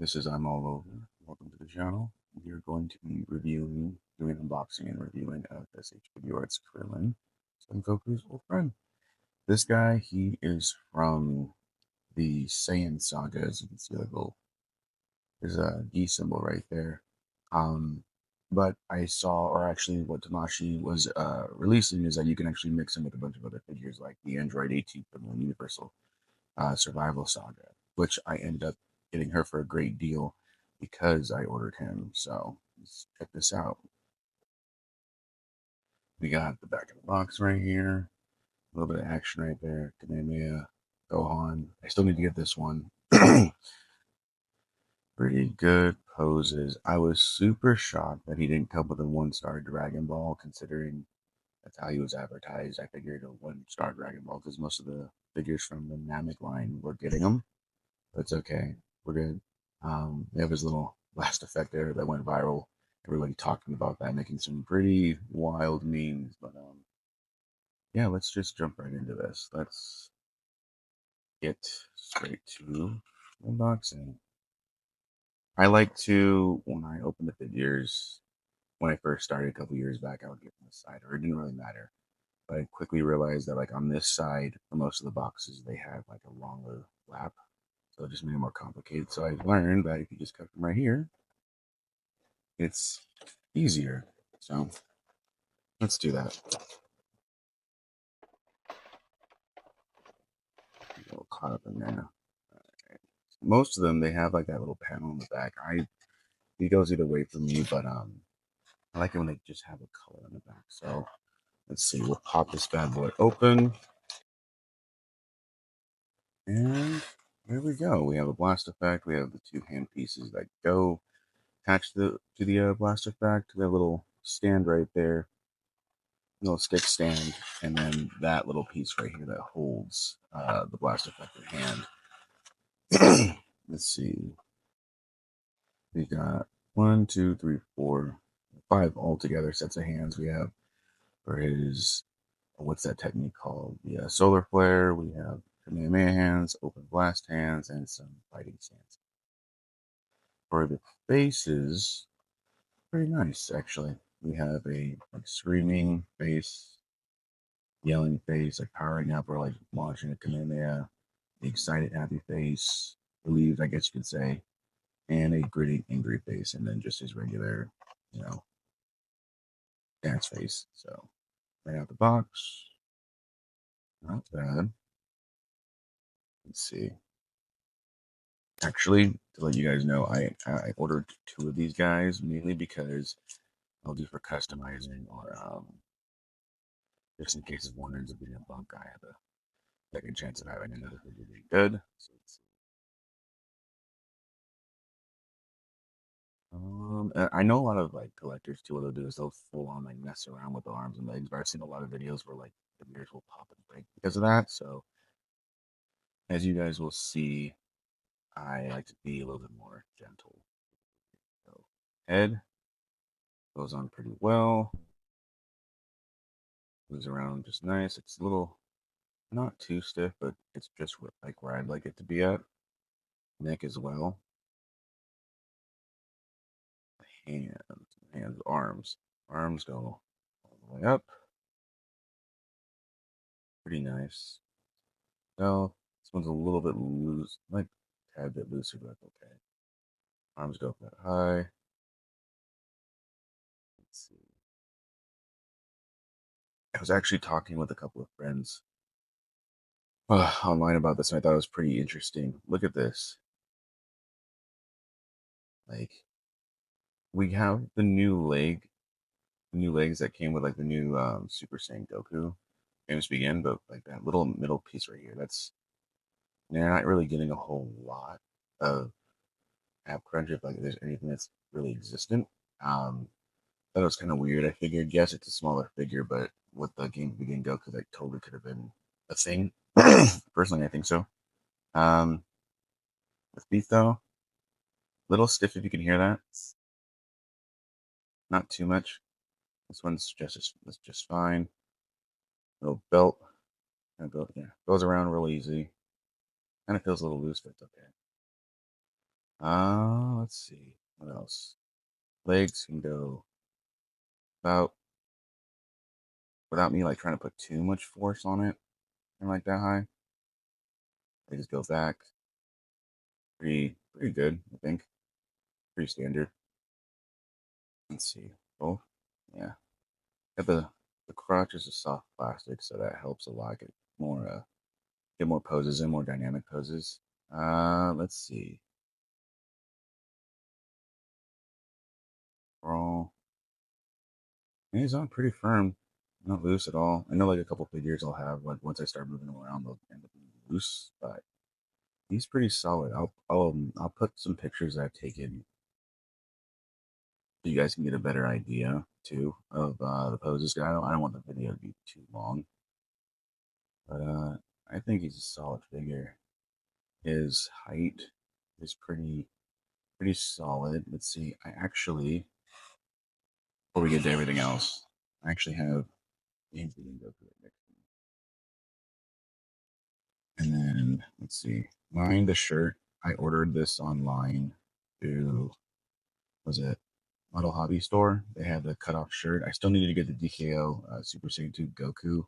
This is I'm All Over. Welcome to the channel. We are going to be doing unboxing and reviewing of S.H.Figuarts Krillin, Son Goku's old friend. This guy, he is from the Saiyan saga, as you can see, there's a D symbol right there. Um, but I saw, or actually what Tamashi was releasing is that you can actually mix him with a bunch of other figures like the Android 18 from the Universal Survival Saga, which I ended up getting her for a great deal because I ordered him. So let's check this out. We got the back of the box right here. A little bit of action right there. Kamehameha, Gohan. I still need to get this one. Pretty good poses. I was super shocked that he didn't come with a 1-star Dragon Ball, considering that's how he was advertised. I figured a 1-star Dragon Ball because most of the figures from the Namek line were getting them. But it's okay. We're good. They have his little blast effect there that went viral. Everybody talking about that, making some pretty wild memes. But yeah, let's just jump right into this. Let's get straight to unboxing. I like to, when I open the figures, when I first started a couple years back, I would get on the side, or it didn't really matter. But I quickly realized that, like, on this side, for most of the boxes, they had like a longer flap, so it just made it more complicated. So I learned that if you just cut them right here, it's easier. So let's do that. A little caught up in there. Right. Most of them, they have like that little panel in the back. It goes either way for me, but I like it when they just have a color in the back. So let's see. We'll pop this bad boy open, and there we go. We have a blast effect. We have the 2 hand pieces that go attached to the blast effect. We have a little stand right there, little stick stand, and then that little piece right here that holds the blast effect in hand. Let's see. We got 1, 2, 3, 4, 5 altogether sets of hands. We have for his, what's that technique called? The solar flare. We have Kamehameha hands, open blast hands, and some fighting stance. For the faces, pretty nice actually. We have a like screaming face, yelling face, like powering up, or like launching a Kamehameha, the excited, happy face, relieved, I guess you could say, and a gritty, angry face, and then just his regular, you know, dance face. So, right out the box, not bad. Let's see. Actually, to let you guys know, I ordered 2 of these guys mainly because I'll do for customizing, or just in case if one ends up being a bunk, I have a second chance of having another video being good. So let's see. I know a lot of like collectors too. What they'll do is they'll full on like mess around with the arms and legs. But I've seen a lot of videos where like the mirrors will pop and break because of that. So as you guys will see, I like to be a little bit more gentle. So head goes on pretty well. Moves around just nice. It's a little not too stiff, but it's just like where I'd like it to be at. Neck as well. Hands, arms. Arms go all the way up. Pretty nice. So this one's a little bit loose, like a tad bit looser, but okay. Arms go up that high. Let's see. I was actually talking with a couple of friends online about this, and I thought it was pretty interesting. Look at this. Like, we have the new legs that came with like the new Super Saiyan Goku Games Begin, but like that little middle piece right here, they're not really getting a whole lot of app crunch if like there's anything that's really existent. That was kind of weird. I figured, yes, it's a smaller figure, but with the Game Begin Goku, that totally could have been a thing. Personally, I think so. Um, with feet though, little stiff if you can hear that. Not too much. This one's just fine. Little belt, yeah, goes around real easy. Kind of feels a little loose, but it's okay. Let's see. What else? Legs can go about without me like trying to put too much force on it and like that high. They just go back. Pretty good, I think. Pretty standard. Let's see. Both. Yeah. Got the crotch is a soft plastic, so that helps a lot. Get more poses in, more dynamic poses. Let's see. Roll. He's on pretty firm, not loose at all. I know like a couple figures I'll have like once I start moving them around, they'll end up being loose, but he's pretty solid. I'll put some pictures I've taken so you guys can get a better idea too of the poses. I don't want the video to be too long, but I think he's a solid figure. His height is pretty solid. Let's see. Before we get to everything else, I actually have James Dean Goku right next to me. And then let's see, mine the shirt. I ordered this online through was it Model Hobby Store. They had the cutoff shirt. I still needed to get the DKO Super Saiyan 2 Goku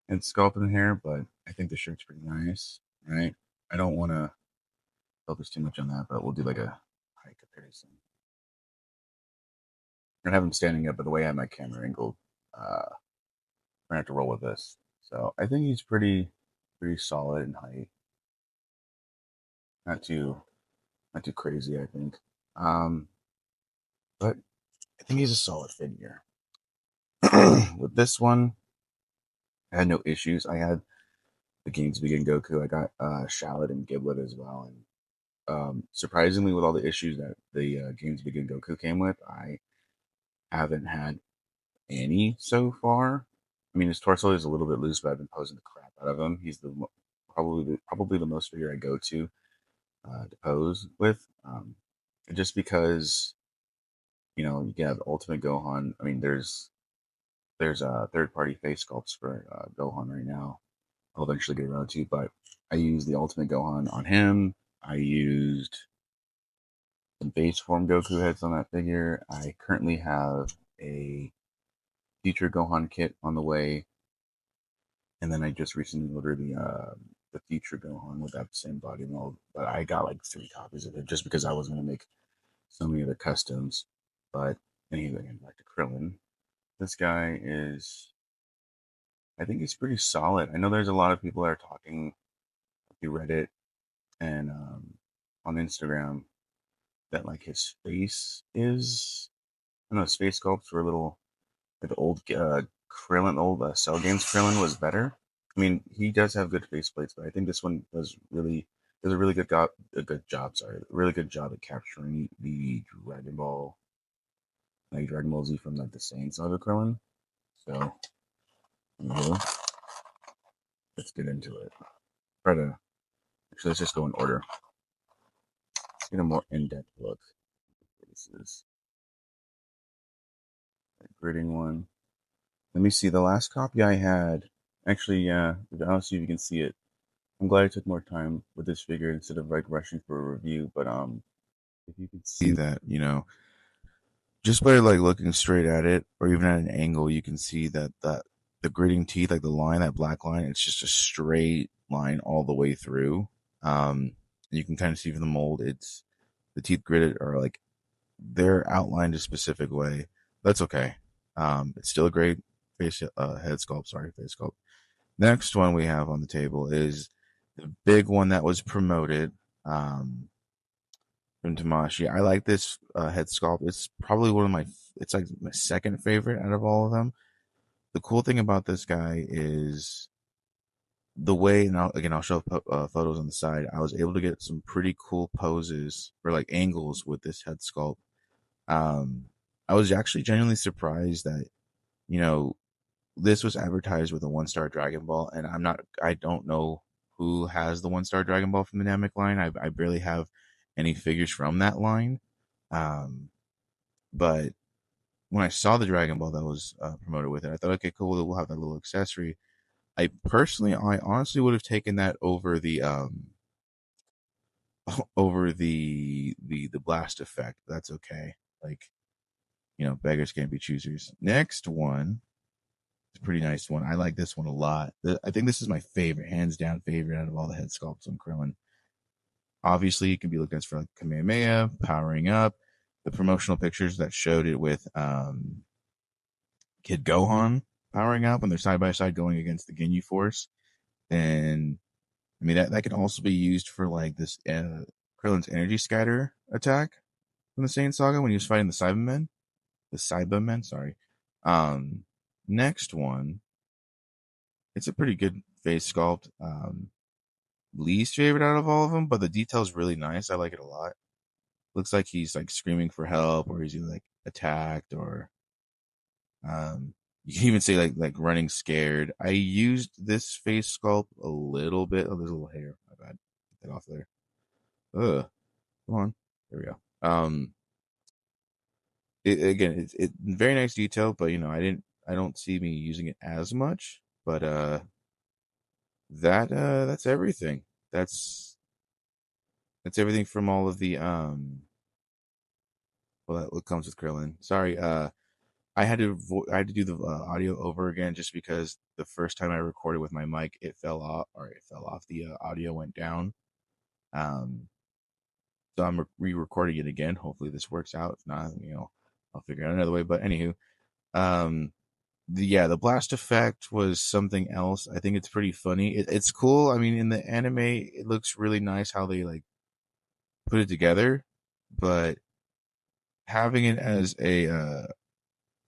and sculpt in here, but I think the shirt's pretty nice. Right? I don't want to focus too much on that, but we'll do like a high comparison. I'm gonna have him standing up, but the way I have my camera angled, we're gonna have to roll with this. So I think he's pretty solid in height. Not too not too crazy, I think. Um, but I think he's a solid figure. With this one, I had no issues. I had the Games Begin Goku. I got Shallot and Giblet as well. And surprisingly, with all the issues that the Games Begin Goku came with, I haven't had any so far. I mean, his torso is a little bit loose, but I've been posing the crap out of him. He's probably the most figure I go to pose with, just because you can have Ultimate Gohan. I mean, there's third party face sculpts for Gohan right now. I'll eventually get around to, but I used the Ultimate Gohan on him. I used some base form Goku heads on that figure. I currently have a Future Gohan kit on the way, and then I just recently ordered the Future Gohan with that same body mold. But I got like 3 copies of it just because I was going to make so many of the customs. But anyway, back to Krillin. This guy is, I think he's pretty solid. I know there's a lot of people that are talking through Reddit and on Instagram that like his face is, I don't know, his face sculpts were a little, like the old Krillin, old Cell Games Krillin was better. I mean, he does have good face plates, but I think this one does a really a good job. Sorry, a really good job at capturing the Dragon Ball Z from like the Saiyan Saga Krillin. So, let's get into it. Try to actually let's just go in order. Let's get a more in-depth look. This is a gridding one. Let me see. The last copy I had, actually, yeah, I don't see if you can see it. I'm glad I took more time with this figure instead of like rushing for a review. But if you can see that, just by like looking straight at it, or even at an angle, you can see that the gritting teeth, like the line, that black line, it's just a straight line all the way through. You can kind of see from the mold, it's the teeth gritted are like they're outlined a specific way. That's okay. It's still a great head sculpt. Sorry, face sculpt. Next one we have on the table is the big one that was promoted from Tamashi. I like this head sculpt. It's probably it's like my second favorite out of all of them. The cool thing about this guy is the way, and I'll show photos on the side. I was able to get some pretty cool poses or like angles with this head sculpt. Um, I was actually genuinely surprised that you know this was advertised with a 1-star Dragon Ball, and I don't know who has the 1-star Dragon Ball from the Namek line. I barely have any figures from that line. Um, but when I saw the Dragon Ball that was promoted with it, I thought, okay, cool, we'll have that little accessory. I honestly would have taken that over over the blast effect. That's okay. Like, beggars can't be choosers. Next one is a pretty nice one. I like this one a lot. I think this is my favorite, hands down favorite out of all the head sculpts on Krillin. Obviously, it can be looked at for like Kamehameha, powering up. The promotional pictures that showed it with Kid Gohan powering up when they're side by side going against the Ginyu Force. And I mean, that can also be used for like this Krillin's energy scatter attack from the Saiyan Saga when he was fighting the Cybermen. The Cybermen, sorry. Um, Next one, it's a pretty good face sculpt. Least favorite out of all of them, but the detail's really nice. I like it a lot. Looks like he's like screaming for help, or he's like attacked, or um, you can even say like running scared. I used this face sculpt a little bit. Oh, there's a little hair. My bad. Get that off there. Ugh. Come on. There we go. Again, it's very nice detail, but I don't see me using it as much. But that's everything. That's that's everything from all of the well, that what comes with Krillin. Sorry, I had to do the audio over again just because the first time I recorded with my mic, it fell off, or it fell off. The audio went down. Um, so I'm re-recording it again. Hopefully this works out. If not, I'll figure out another way. But anywho, um, the blast effect was something else. I think it's pretty funny. It's cool. I mean, in the anime, it looks really nice how they like put it together, but having it as a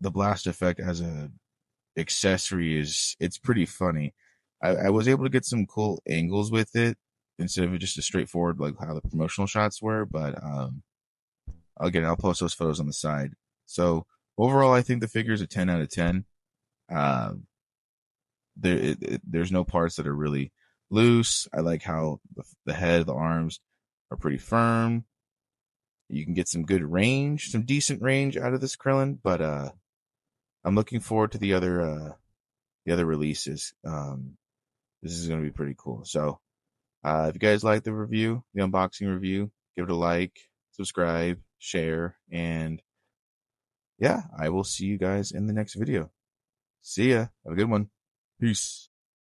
the blast effect as a accessory it's pretty funny. I was able to get some cool angles with it instead of just a straightforward like how the promotional shots were. But again, I'll post those photos on the side. So overall, I think the figure is a 10 out of 10. Uh, there's no parts that are really loose. I like how the head, the arms are pretty firm. You can get some good range, some decent range out of this Krillin, but I'm looking forward to the other releases. This is going to be pretty cool. So, if you guys like the review, the unboxing review, give it a like, subscribe, share, and yeah, I will see you guys in the next video. See ya. Have a good one. Peace.